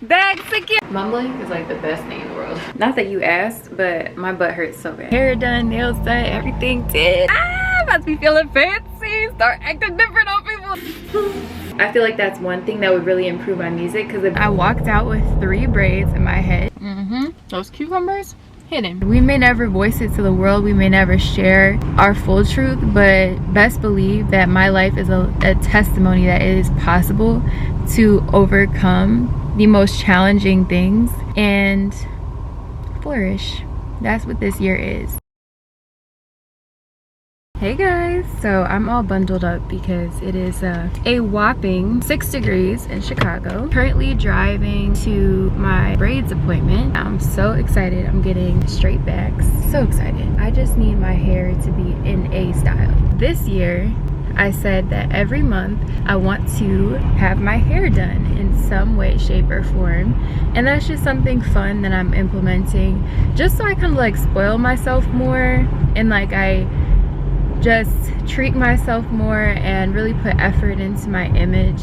That's secure. Mumbling is like the best thing in the world. Not that you asked, but my butt hurts so bad. Hair done, nails done, everything did. Ah, about to be feeling fancy. Start acting different on people. I feel like that's one thing that would really improve my music, because I walked out with 3 braids in my head. Those cucumbers, hidden. We may never voice it to the world, we may never share our full truth, but best believe that my life is a testimony that it is possible to overcome the most challenging things and flourish. That's what this year is. Hey guys, so I'm all bundled up because it is a whopping 6 degrees in Chicago. Currently driving to my braids appointment. I'm so excited. I'm getting straight backs. So excited. I just need my hair to be in a style. This year, I said that every month I want to have my hair done in some way, shape, or form. And that's just something fun that I'm implementing just so I kind of like spoil myself more, and like I just treat myself more and really put effort into my image.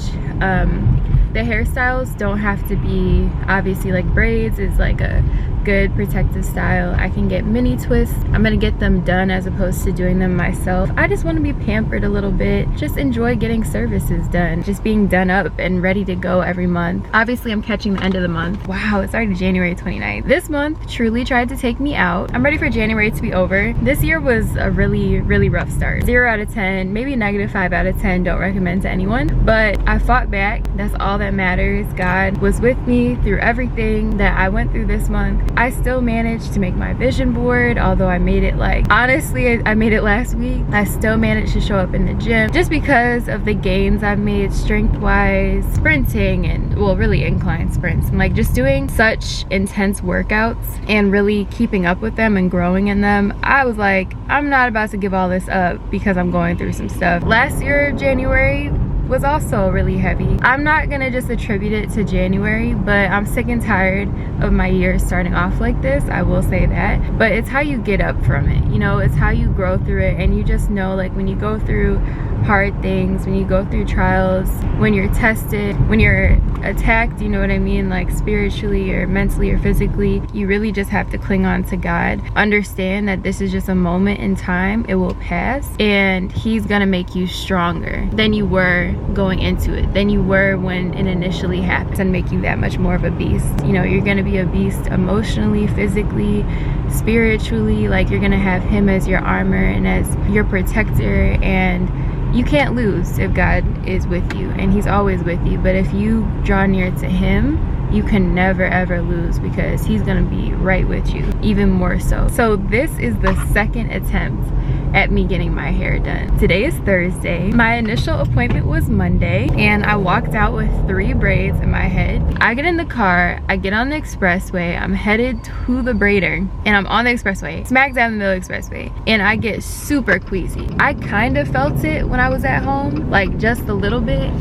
The hairstyles don't have to be, obviously, like braids is like a good protective style. I can get mini twists. I'm gonna get them done as opposed to doing them myself. I just want to be pampered a little bit, just enjoy getting services done, just being done up and ready to go every month. Obviously I'm catching the end of the month. Wow, it's already January 29th. This month truly tried to take me out. I'm ready for January to be over. This year was a really rough start. 0 out of 10, maybe -5 out of 10. Don't recommend to anyone, but I fought back. That's all that matters. God was with me through everything that I went through this month. I still managed to make my vision board, although I made it like, honestly, I made it last week. I still managed to show up in the gym just because of the gains I've made strength wise, sprinting, and well, really incline sprints, and like just doing such intense workouts and really keeping up with them and growing in them. I was like, I'm not about to give all this up because I'm going through some stuff. Last year, January was also really heavy. I'm not gonna just attribute it to January, but I'm sick and tired of my year starting off like this. I will say that, but it's how you get up from it, you know, it's how you grow through it. And you just know, like, when you go through hard things, when you go through trials, when you're tested, when you're attacked, you know what I mean, like spiritually or mentally or physically, you really just have to cling on to God. Understand that this is just a moment in time. It will pass, and He's gonna make you stronger than you were going into it, than you were when it initially happened, and make you that much more of a beast. You know, you're gonna be a beast emotionally, physically, spiritually. Like, you're gonna have Him as your armor and as your protector, and you can't lose if God is with you, and He's always with you. But if you draw near to Him, you can never ever lose, because He's gonna be right with you, even more so. So this is the second attempt at me getting my hair done. Today is Thursday. My initial appointment was Monday, and I walked out with 3 braids in my head. I get in the car, I get on the expressway, I'm headed to the braider, and I'm on the expressway, smack down in the middle of the expressway, and I get super queasy. I kind of felt it when I was at home, like just a little bit.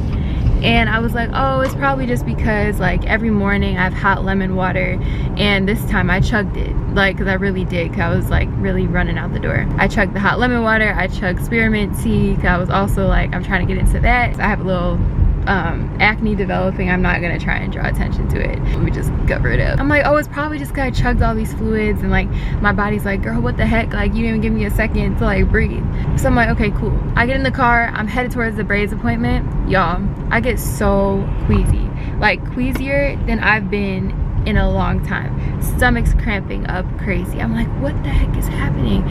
And I was like, oh, it's probably just because like every morning I have hot lemon water, and this time I chugged it, like, because I really did, because I was like really running out the door. I chugged the hot lemon water, I chugged spearmint tea, because I was also like, I'm trying to get into that. So I have a little acne developing. I'm not gonna try and draw attention to it. Let me just cover it up. I'm like, oh, it's probably just because I chugged all these fluids, and like my body's like, girl, what the heck, like you didn't even give me a second to like breathe. So I'm like, okay, cool. I get in the car, I'm headed towards the braids appointment. Y'all, I get so queasy, like queasier than I've been in a long time. Stomach's cramping up crazy. I'm like, what the heck is happening?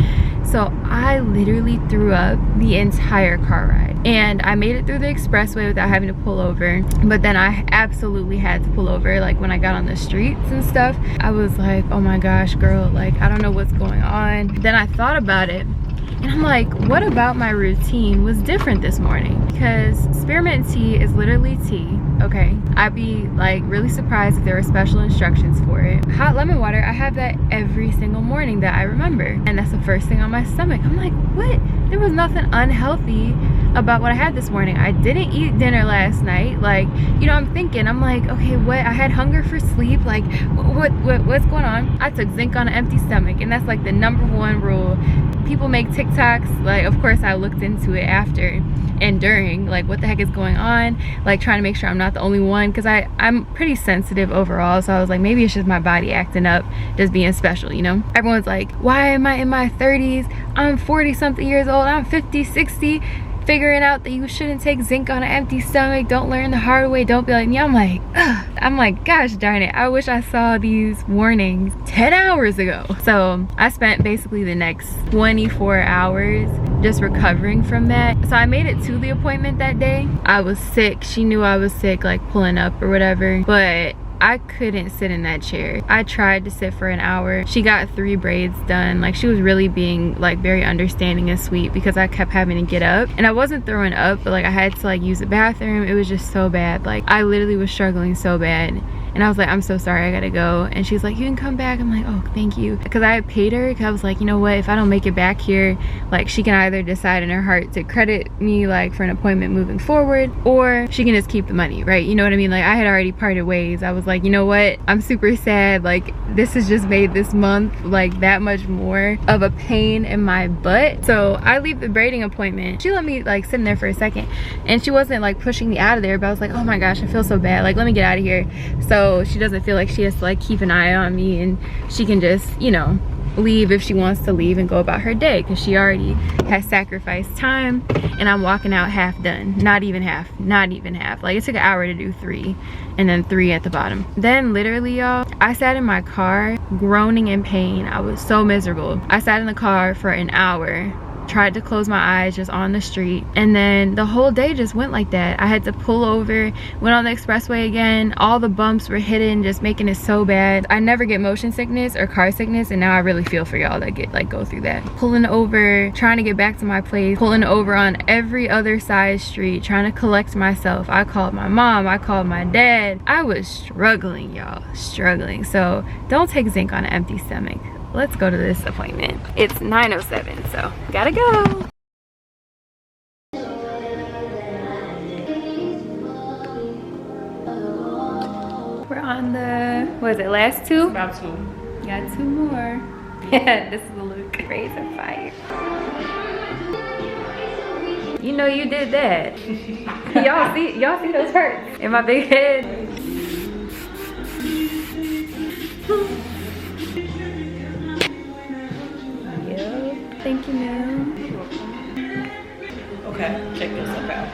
So I literally threw up the entire car ride, and I made it through the expressway without having to pull over. But then I absolutely had to pull over, like when I got on the streets and stuff. I was like, oh my gosh, girl, like I don't know what's going on. Then I thought about it, and I'm like, what about my routine was different this morning? Because spearmint tea is literally tea, okay? I'd be like really surprised if there were special instructions for it. Hot lemon water, I have that every single morning that I remember, and that's the first thing on my stomach. I'm like, what? There was nothing unhealthy about what I had this morning. I didn't eat dinner last night. Like, you know, I'm thinking, I'm like, okay, what? I had hunger for sleep. Like, what's going on? I took zinc on an empty stomach, and that's like the #1 rule people make TikToks, like of course I looked into it after and during, like what the heck is going on, like trying to make sure I'm not the only one, because I'm pretty sensitive overall. So I was like, maybe it's just my body acting up, just being special, you know. Everyone's like, why am I in my 30s? I'm 40 something years old, I'm 50, 60, figuring out that you shouldn't take zinc on an empty stomach, don't learn the hard way, don't be like me. I'm like, ugh. I'm like, gosh darn it, I wish I saw these warnings 10 hours ago. So I spent basically the next 24 hours just recovering from that. So I made it to the appointment that day. I was sick, she knew I was sick, like pulling up or whatever, but I couldn't sit in that chair. I tried to sit for an hour. She got 3 braids done. Like, she was really being like very understanding and sweet, because I kept having to get up, and I wasn't throwing up, but like I had to like use the bathroom. It was just so bad. Like, I literally was struggling so bad. And I was like, I'm so sorry, I gotta go. And she's like, you can come back. I'm like, oh, thank you. Because I had paid her, because I was like, you know what, if I don't make it back here, like she can either decide in her heart to credit me like for an appointment moving forward, or she can just keep the money, right? You know what I mean? Like, I had already parted ways. I was like, you know what, I'm super sad. Like, this has just made this month like that much more of a pain in my butt. So I leave the braiding appointment. She let me like sit in there for a second, and she wasn't like pushing me out of there, but I was like, oh my gosh, I feel so bad. Like, let me get out of here. So she doesn't feel like she has to like keep an eye on me, and she can just, you know, leave if she wants to leave and go about her day, because she already has sacrificed time, and I'm walking out half done. Not even half. Like, it took an hour to do 3, and then 3 at the bottom. Then literally, y'all, I sat in my car groaning in pain. I was so miserable. I sat in the car for an hour, tried to close my eyes just on the street, and then the whole day just went like that. I had to pull over, went on the expressway again. All the bumps were hidden, just making it so bad. I never get motion sickness or car sickness, and now I really feel for y'all that get like go through that. Pulling over, trying to get back to my place, pulling over on every other side street, trying to collect myself. I called my mom, I called my dad. I was struggling, y'all, struggling. So don't take zinc on an empty stomach. Let's go to this appointment. It's 9:07, so gotta go. We're on the, what is it, last 2? About 2. Got 2 more. Yeah, this is the look. Braids are fire. You know you did that. y'all see those hurts in my big head? Thank you, ma'am. Okay, check this out.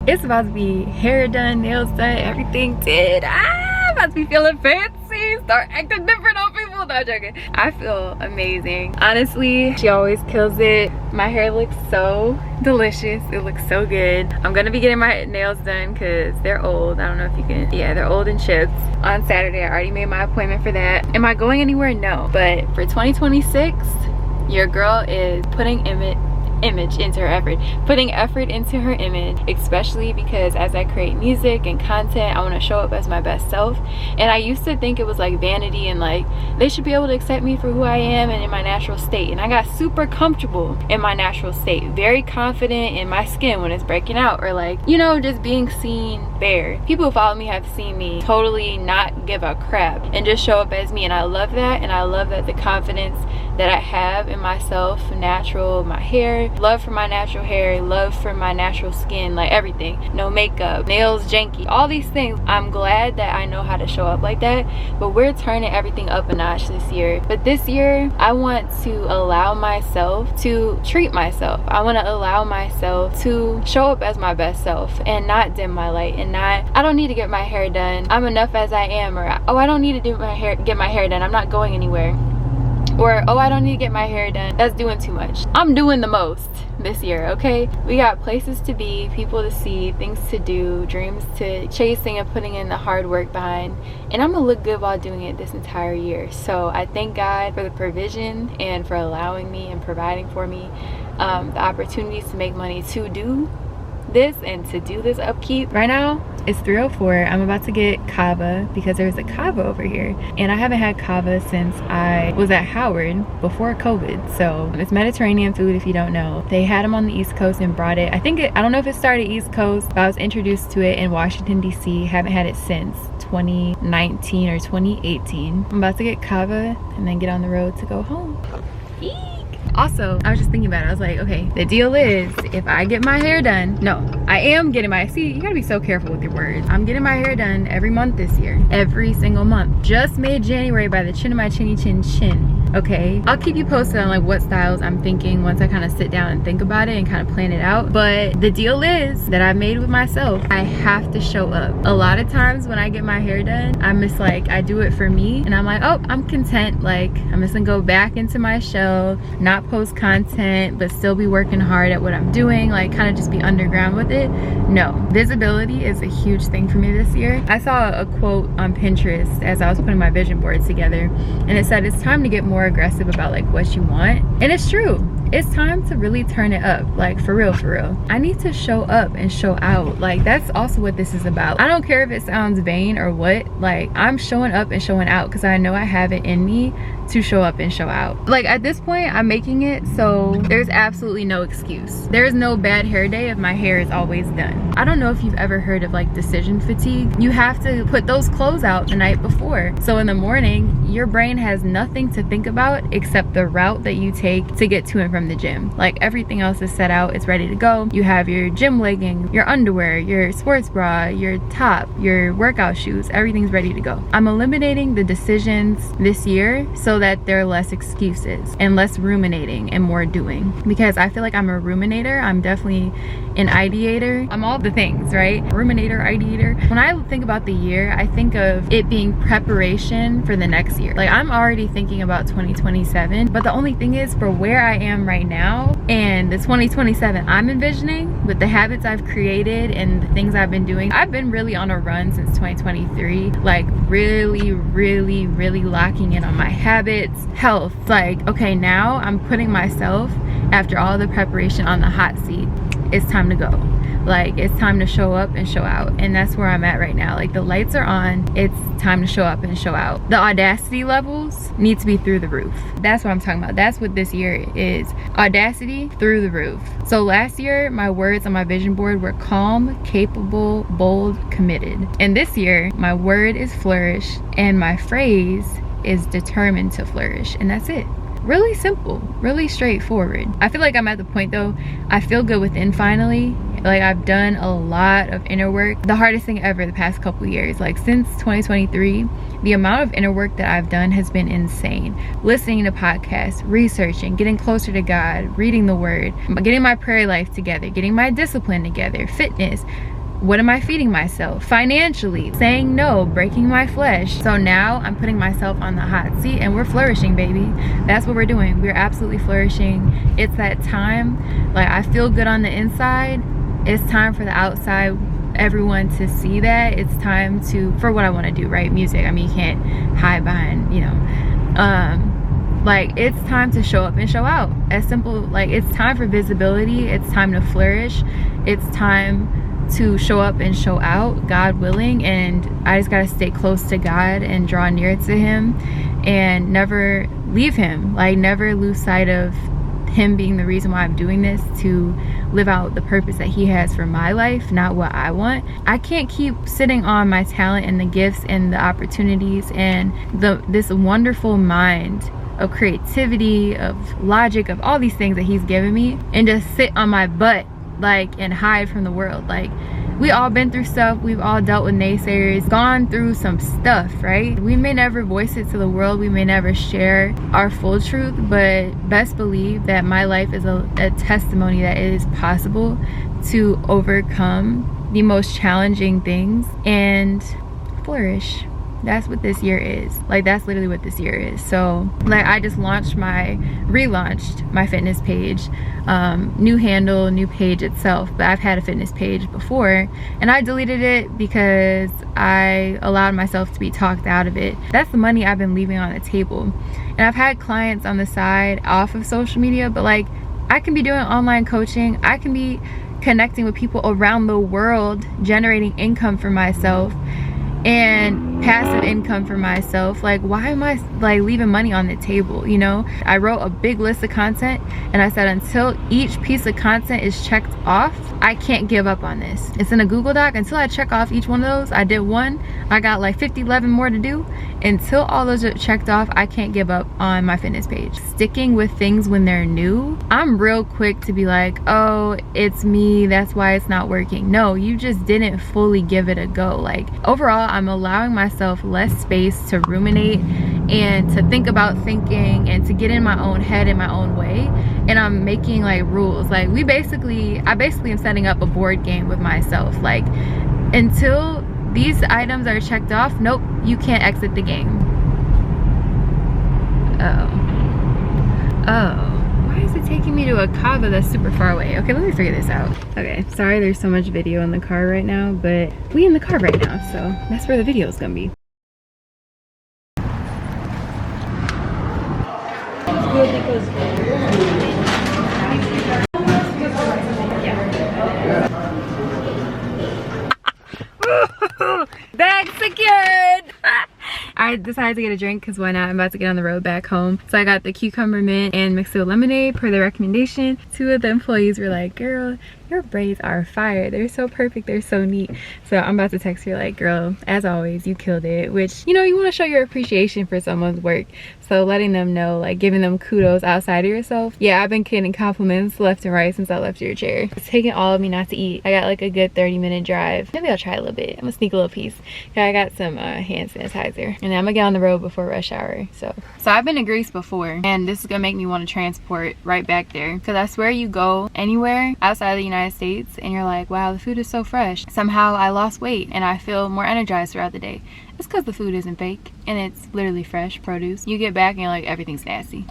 It's about to be hair done, nails done, everything did. I'm about to be feeling fancy, start acting different on people. No, joking. I feel amazing. Honestly, she always kills it. My hair looks so delicious. It looks so good. I'm gonna be getting my nails done because they're old. I don't know if you can, yeah, they're old and chipped. On Saturday, I already made my appointment for that. Am I going anywhere? No. But for 2026, your girl is putting image into her effort, putting effort into her image, especially because as I create music and content, I want to show up as my best self. And I used to think it was like vanity and like they should be able to accept me for who I am and in my natural state. And I got super comfortable in my natural state, very confident in my skin when it's breaking out, or like, you know, just being seen bare. People who follow me have seen me totally not give a crap and just show up as me, and I love that. And I love that the confidence that I have in myself, natural, my hair, love for my natural hair, love for my natural skin, like everything, no makeup, nails janky, all these things. I'm glad that I know how to show up like that. But we're turning everything up a notch this year. But this year I want to allow myself to treat myself. I want to allow myself to show up as my best self and not dim my light, and not, I don't need to get my hair done, I'm enough as I am, or oh, I don't need to get my hair done, I'm not going anywhere. Or, oh, I don't need to get my hair done, that's doing too much. I'm doing the most this year, okay? We got places to be, people to see, things to do, dreams to chasing, and putting in the hard work behind. And I'm gonna look good while doing it this entire year. So I thank God for the provision and for allowing me and providing for me the opportunities to make money to do this and to do this upkeep. Right now it's 3:04. I'm about to get CAVA because there's a CAVA over here, and I haven't had CAVA since I was at Howard before COVID. So it's Mediterranean food, if you don't know. They had them on the East Coast and brought it. I don't know if it started East Coast, but I was introduced to it in Washington DC. Haven't had it since 2019 or 2018. I'm about to get CAVA and then get on the road to go home. Eek. Also, I was just thinking about it. I was like, okay, the deal is if I get my hair done, no, I am getting my, see, you gotta be so careful with your words. I'm getting my hair done every month this year, every single month. Just made January by the chin of my chinny chin chin. Okay, I'll keep you posted on like what styles I'm thinking once I kind of sit down and think about it and kind of plan it out. But the deal is that I've made with myself, I have to show up. A lot of times when I get my hair done, I'm just like, I do it for me and I'm like, oh, I'm content. Like I'm just gonna go back into my shell, not post content, but still be working hard at what I'm doing, like kind of just be underground with it. No, visibility is a huge thing for me this year. I saw a quote on Pinterest as I was putting my vision boards together, and it said it's time to get more aggressive about like what you want. And it's true, it's time to really turn it up, like for real, for real. I need to show up and show out. Like that's also what this is about. I don't care if it sounds vain or what, like I'm showing up and showing out because I know I have it in me to show up and show out. Like at this point I'm making it so there's absolutely no excuse. There's no bad hair day if my hair is always done. I don't know if you've ever heard of like decision fatigue. You have to put those clothes out the night before, so in the morning your brain has nothing to think about except the route that you take to get to and from the gym. Like everything else is set out, it's ready to go. You have your gym leggings, your underwear, your sports bra, your top, your workout shoes, everything's ready to go. I'm eliminating the decisions this year so that there are less excuses and less ruminating and more doing, because I feel like I'm a ruminator. I'm definitely an ideator. I'm all the things, right? Ruminator, ideator. When I think about the year, I think of it being preparation for the next year. Like I'm already thinking about 2027, but the only thing is for where I am right now and the 2027 I'm envisioning with the habits I've created and the things I've been doing, I've been really on a run since 2023, like really locking in on my habits, health. Like okay, now I'm putting myself, after all the preparation, on the hot seat. It's time to go. Like it's time to show up and show out, and that's where I'm at right now. Like the lights are on, it's time to show up and show out. The audacity levels need to be through the roof. That's what I'm talking about. That's what this year is. Audacity through the roof. So last year my words on my vision board were calm, capable, bold, committed, and this year my word is flourish and my phrase is determined to flourish, and that's it. Really simple, really straightforward. I feel like I'm at the point though, I feel good within finally. Like I've done a lot of inner work. The hardest thing ever the past couple years, like since 2023, the amount of inner work that I've done has been insane. Listening to podcasts, researching, getting closer to God, reading the word, getting my prayer life together, getting my discipline together, fitness. What am I feeding myself? Financially, saying no, breaking my flesh. So now I'm putting myself on the hot seat and we're flourishing, baby. That's what we're doing. We're absolutely flourishing. It's that time. Like I feel good on the inside. It's time for the outside, everyone to see that. It's time for what I want to do, right? Music. I mean, you can't hide behind, you know. Like it's time to show up and show out. As simple, like it's time for visibility. It's time to flourish. It's time to show up and show out, God willing. And I just gotta stay close to God and draw near to him and never leave him. Like never lose sight of him being the reason why I'm doing this, to live out the purpose that he has for my life, not what I want. I can't keep sitting on my talent and the gifts and the opportunities and this wonderful mind of creativity, of logic, of all these things that he's given me, and just sit on my butt like and hide from the world. Like we all been through stuff, we've all dealt with naysayers, gone through some stuff, right? We may never voice it to the world, we may never share our full truth, but best believe that my life is a testimony that it is possible to overcome the most challenging things and flourish. That's what this year is. Like that's literally what this year is. So like I just relaunched my fitness page, new handle, new page itself, but I've had a fitness page before and I deleted it because I allowed myself to be talked out of it. That's the money I've been leaving on the table. And I've had clients on the side off of social media, but like I can be doing online coaching, I can be connecting with people around the world, generating income for myself and passive income for myself. Like, why am I like leaving money on the table, you know? I wrote a big list of content and I said until each piece of content is checked off, I can't give up on this. It's in a Google Doc. Until I check off each one of those, I did one, I got like 11 more to do. Until all those are checked off, I can't give up on my fitness page. Sticking with things when they're new, I'm real quick to be like, oh, it's me, that's why it's not working. No, you just didn't fully give it a go. Like, overall, I'm allowing myself less space to ruminate and to think about thinking and to get in my own head in my own way. And I'm making like rules. Like, I basically am setting up a board game with myself. Like, until these items are checked off, nope, you can't exit the game. Why is it taking me to a CAVA that's super far away? Okay, let me figure this out. Okay, sorry there's so much video in the car right now, but we in the car right now, so that's where the video is gonna be. Bag secured! I decided to get a drink because why not? I'm about to get on the road back home. So I got the cucumber mint and mixed it with lemonade per the recommendation. 2 of the employees were like, girl, your braids are fire. They're so perfect, they're so neat. So I'm about to text her like, girl, as always, you killed it. Which, you know, you want to show your appreciation for someone's work. So letting them know, like giving them kudos outside of yourself. Yeah, I've been getting compliments left and right since I left your chair. It's taking all of me not to eat. I got like a good 30-minute drive. Maybe I'll try a little bit. I'm gonna sneak a little piece. I got some hand sanitizer. And then I'm gonna get on the road before rush hour. So I've been to Greece before, and this is gonna make me want to transport right back there. Because I swear, you go anywhere outside of the United States and you're like, wow, the food is so fresh. Somehow I lost weight and I feel more energized throughout the day. It's because the food isn't fake and it's literally fresh produce. You get back and you're like, everything's nasty.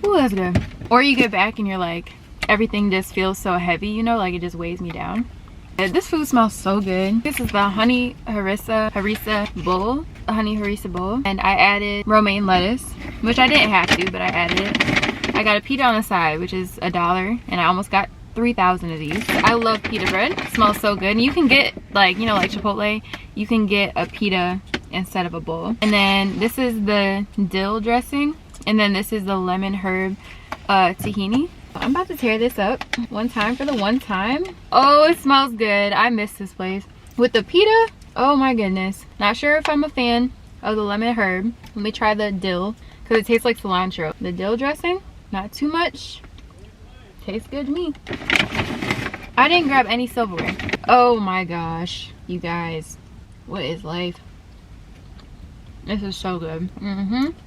Ooh, that's good. Or you get back and you're like, everything just feels so heavy, you know, like it just weighs me down. This food smells so good. This is the honey harissa bowl. A honey harissa bowl. And I added romaine lettuce, which I didn't have to, but I added it. I got a pita on the side, which is $1, and I almost got 3,000 of these. I love pita bread. It smells so good. And you can get, like, you know, like Chipotle, you can get a pita instead of a bowl. And then this is the dill dressing. And then this is the lemon herb tahini. I'm about to tear this up one time for the one time. Oh, it smells good. I miss this place. With the pita, oh my goodness. Not sure if I'm a fan of the lemon herb. Let me try the dill because it tastes like cilantro. The dill dressing, not too much. Tastes good to me. I didn't grab any silverware. Oh my gosh, you guys. What is life? This is so good.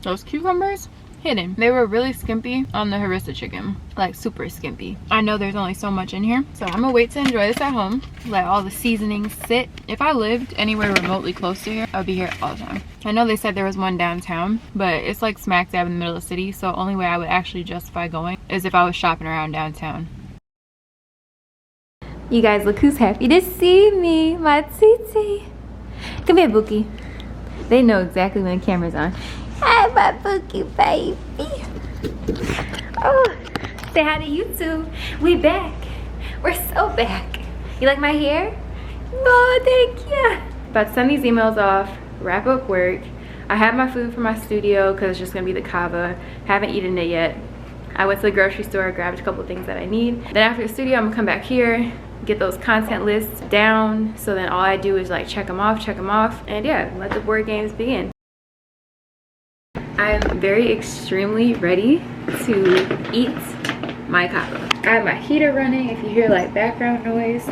Those cucumbers, hidden. They were really skimpy on the harissa chicken, like super skimpy. I know there's only so much in here, so I'm gonna wait to enjoy this at home, let all the seasonings sit. If I lived anywhere remotely close to here, I'd be here all the time. I know they said there was one downtown, but it's like smack dab in the middle of the city, so only way I would actually justify going is if I was shopping around downtown. You guys, look who's happy to see me, my Titi. Come here, Bookie. They know exactly when the camera's on. Hi, my Bookie baby. Oh, say hi to YouTube. We back. We're so back. You like my hair? Oh, thank you. About to send these emails off, wrap up work. I have my food for my studio because it's just gonna be the CAVA. Haven't eaten it yet. I went to the grocery store, grabbed a couple of things that I need. Then after the studio, I'm gonna come back here, get those content lists down, so then all I do is like check them off, and yeah, let the board games begin. I'm very extremely ready to eat my CAVA. I have my heater running if you hear like background noise.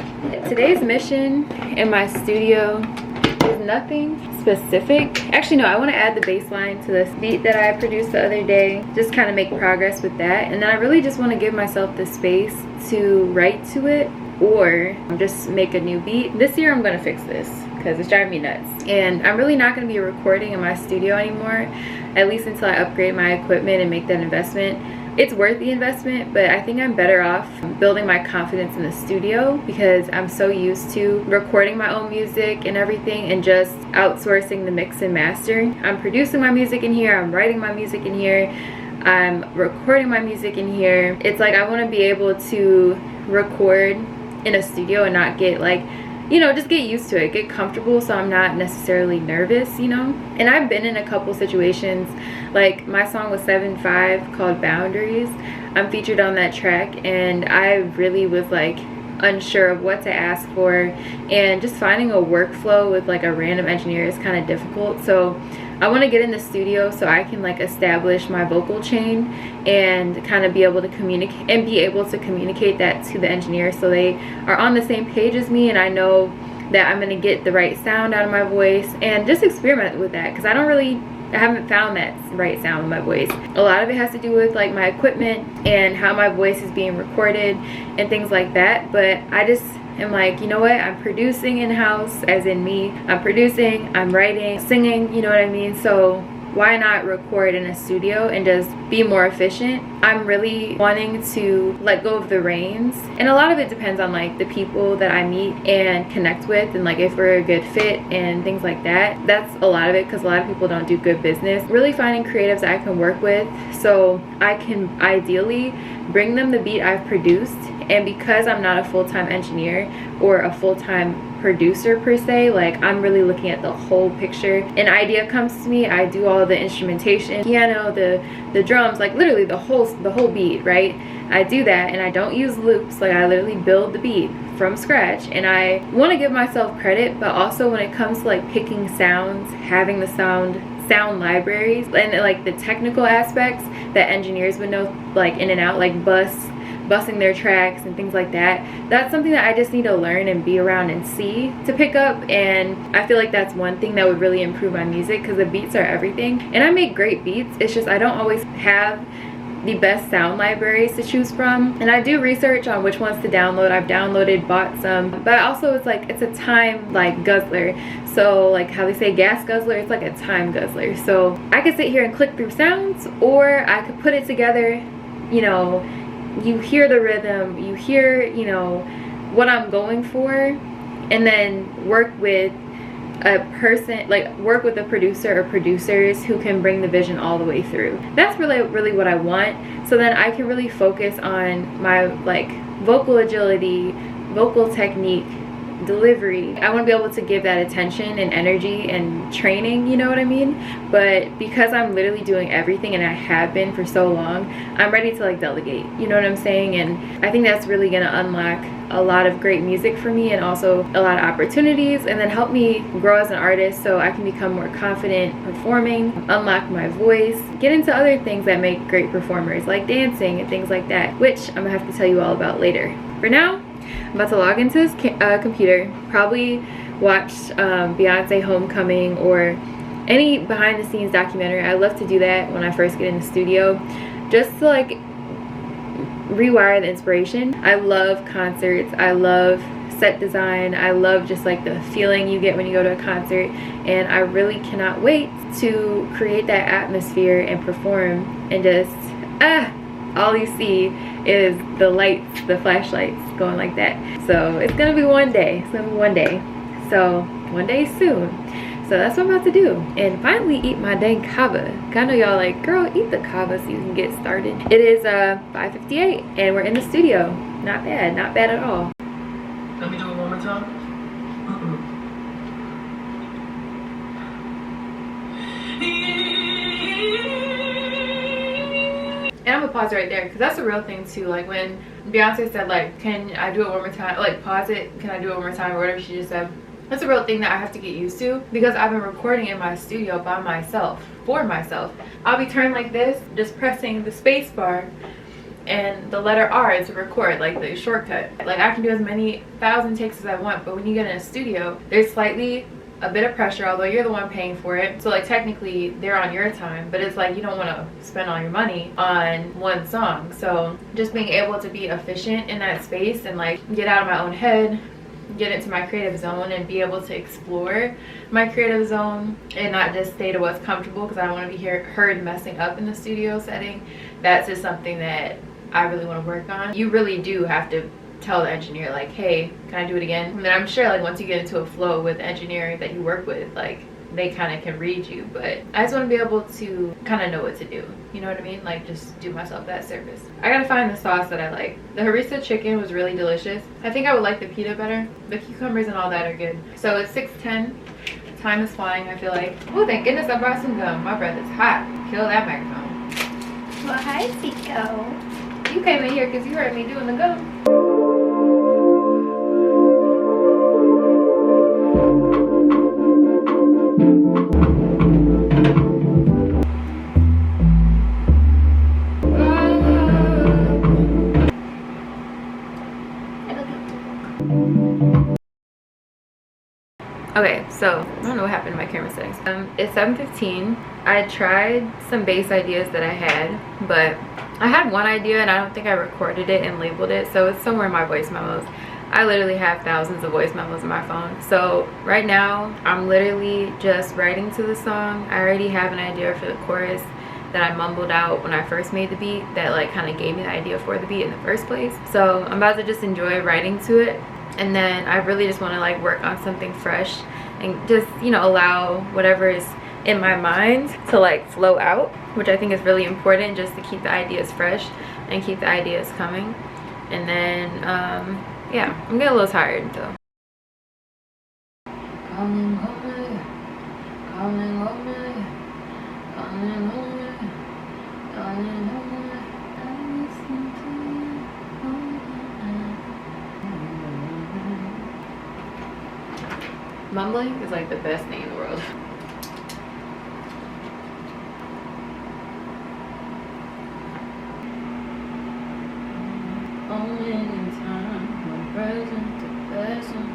Today's mission in my studio is nothing specific. Actually no, I want to add the bass line to this beat that I produced the other day, just kind of make progress with that. And then I really just want to give myself the space to write to it or just make a new beat. This year I'm gonna fix this because it's driving me nuts. And I'm really not gonna be recording in my studio anymore, at least until I upgrade my equipment and make that investment. it's worth the investment, but I think I'm better off building my confidence in the studio because I'm so used to recording my own music and everything and just outsourcing the mix and master. I'm producing my music in here, I'm writing my music in here, I'm recording my music in here. It's like I want to be able to record in a studio and not get like, you know, just get used to it, get comfortable, so I'm not necessarily nervous, you know. And I've been in a couple situations, like my song was 7-5 called Boundaries. I'm featured on that track and I really was like unsure of what to ask for, and just finding a workflow with like a random engineer is kind of difficult. So I want to get in the studio so I can like establish my vocal chain and kind of be able to communicate that to the engineer so they are on the same page as me and I know that I'm going to get the right sound out of my voice, and just experiment with that because I haven't found that right sound with my voice. A lot of it has to do with like my equipment and how my voice is being recorded and things like that, but I just am like, you know what, I'm producing in-house, as in me. I'm producing, I'm writing, singing, you know what I mean? So why not record in a studio and just be more efficient? I'm really wanting to let go of the reins, and a lot of it depends on like the people that I meet and connect with, and like if we're a good fit and things like that. That's a lot of it because a lot of people don't do good business. Really finding creatives that I can work with so I can ideally bring them the beat I've produced, and because I'm not a full-time engineer or a full-time producer per se, like I'm really looking at the whole picture. An idea comes to me, I do all the instrumentation, piano, the drums, like literally the whole beat, right? I do that and I don't use loops, like I literally build the beat from scratch. And I want to give myself credit, but also when it comes to like picking sounds, having the sound libraries and like the technical aspects that engineers would know like in and out, like busing their tracks and things like that, that's something that I just need to learn and be around and see to pick up. And I feel like that's one thing that would really improve my music because the beats are everything, and I make great beats. It's just I don't always have the best sound libraries to choose from, and I do research on which ones to download. I've downloaded, bought some, but also it's like it's a time like guzzler. So like how they say gas guzzler, it's like a time guzzler. So I could sit here and click through sounds, or I could put it together, you know, you hear the rhythm, you hear, you know, what I'm going for, and then work with a person, like work with a producer or producers who can bring the vision all the way through. That's really what I want, so then I can really focus on my like vocal agility, vocal technique, delivery. I want to be able to give that attention and energy and training, you know what I mean? But because I'm literally doing everything and I have been for so long, I'm ready to like delegate, you know what I'm saying? And I think that's really gonna unlock a lot of great music for me, and also a lot of opportunities, and then help me grow as an artist so I can become more confident performing, unlock my voice, get into other things that make great performers like dancing and things like that, which I'm gonna have to tell you all about later. For now, I'm about to log into this computer, probably watch Beyonce Homecoming or any behind the scenes documentary. I love to do that when I first get in the studio, just to like rewire the inspiration. I love concerts, I love set design, I love just like the feeling you get when you go to a concert, and I really cannot wait to create that atmosphere and perform, and just all you see is the lights, the flashlights going like that. So it's gonna be one day, it's gonna be one day, so one day soon. So that's what I'm about to do, and finally eat my dang CAVA. I know y'all like, girl, eat the CAVA so you can get started. It is 5:58 and we're in the studio. Not bad at all. Let me do it one more time. And I'm gonna pause right there because that's the real thing too. Like when Beyonce said like, can I do it one more time, like pause it, can I do it one more time, or whatever she just said. That's a real thing that I have to get used to because I've been recording in my studio by myself, for myself. I'll be turned like this, just pressing the space bar and the letter R to record, like the shortcut. Like I can do as many 1,000 takes as I want, but when you get in a studio, there's slightly a bit of pressure, although you're the one paying for it. So like technically they're on your time, but it's like you don't want to spend all your money on one song. So just being able to be efficient in that space and like get out of my own head, get into my creative zone and be able to explore my creative zone and not just stay to what's comfortable, because I don't want to be heard messing up in the studio setting. That's just something that I really want to work on. You really do have to tell the engineer, like, hey, can I do it again? And then I'm sure, like, once you get into a flow with the engineer that you work with, like, they kind of can read you. But I just want to be able to kind of know what to do, you know what I mean? Like, just do myself that service. I gotta find the sauce that I like. The harissa chicken was really delicious. I think I would like the pita better. The cucumbers and all that are good. So it's 6:10. Time is flying, I feel like. Oh, thank goodness I brought some gum. My breath is hot. Kill that microphone. Well, hi, Tico. You came in here because you heard me doing the gum. Okay, so I don't know what happened to my camera settings. It's 7:15. I tried some bass ideas that I had, but I had one idea and I don't think I recorded it and labeled it, so it's somewhere in my voice memos. I literally have thousands of voice memos in my phone. So right now I'm literally just writing to the song. I already have an idea for the chorus that I mumbled out when I first made the beat that like kind of gave me the idea for the beat in the first place. So I'm about to just enjoy writing to it, and then I really just want to like work on something fresh and just, you know, allow whatever is in my mind to like flow out, which I think is really important, just to keep the ideas fresh and keep the ideas coming. And then yeah, I'm getting a little tired though. Calling all night, calling all night, calling all night, calling all night. I listen to you all night. Mumbling is like the best thing in the world. Only in time when present to present.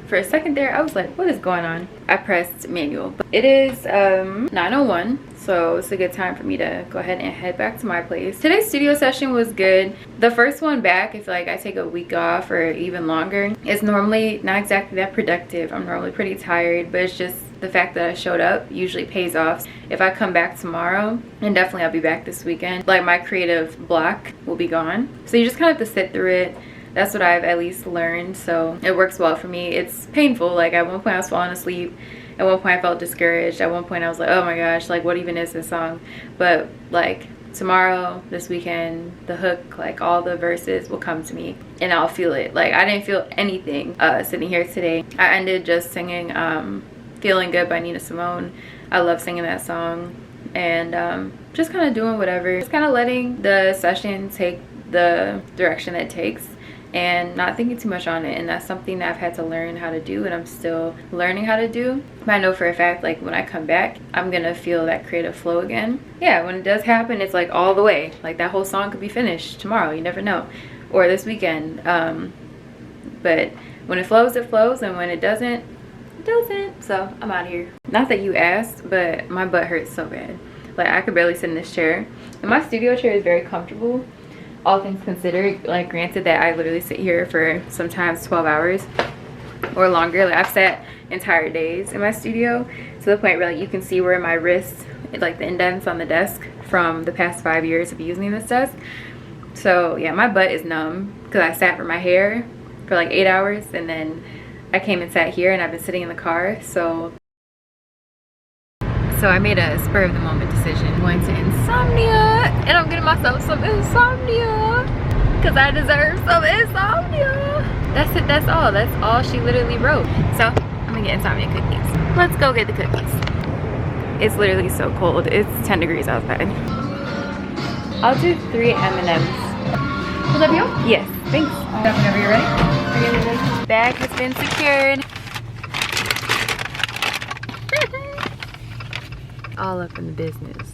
For a second there, I was like, what is going on? I pressed manual. But it is 9:01, so it's a good time for me to go ahead and head back to my place. Today's studio session was good. The first one back, if like I take a week off or even longer, it's normally not exactly that productive. I'm normally pretty tired, but it's just the fact that I showed up usually pays off. If I come back tomorrow, and definitely I'll be back this weekend, like my creative block will be gone. So you just kind of have to sit through it. That's what I've at least learned, so it works well for me. It's painful. Like at one point I was falling asleep. At one point I felt discouraged. At one point I was like, oh my gosh, like what even is this song? But like tomorrow, this weekend, the hook, like all the verses will come to me and I'll feel it. Like I didn't feel anything sitting here today. I ended just singing Feeling Good by Nina Simone. I love singing that song, and just kind of doing whatever, just kind of letting the session take the direction it takes and not thinking too much on it. And that's something that I've had to learn how to do, and I'm still learning how to do. But I know for a fact, like when I come back, I'm gonna feel that creative flow again. Yeah, when it does happen, it's like all the way. Like that whole song could be finished tomorrow, you never know, or this weekend. But when it flows, and when it doesn't, it doesn't. So I'm out of here. Not that you asked, but my butt hurts so bad. Like I could barely sit in this chair, and my studio chair is very comfortable, all things considered. Like granted that I literally sit here for sometimes 12 hours or longer. Like I've sat entire days in my studio to the point where like you can see where my wrists, like the indents on the desk from the past 5 years of using this desk. So yeah, my butt is numb because I sat for my hair for like 8 hours, and then I came and sat here, and I've been sitting in the car. So I made a spur of the moment decision. I'm going to insomnia, and I'm getting myself some insomnia because I deserve some insomnia. That's it, that's all she literally wrote. So I'm gonna get insomnia cookies. Let's go get the cookies. It's literally so cold. It's 10 degrees outside. I'll do 3 M&Ms. Will that be all? Yes, thanks. Whenever you're ready. Are you ready? Bag has been secured. All up in the business.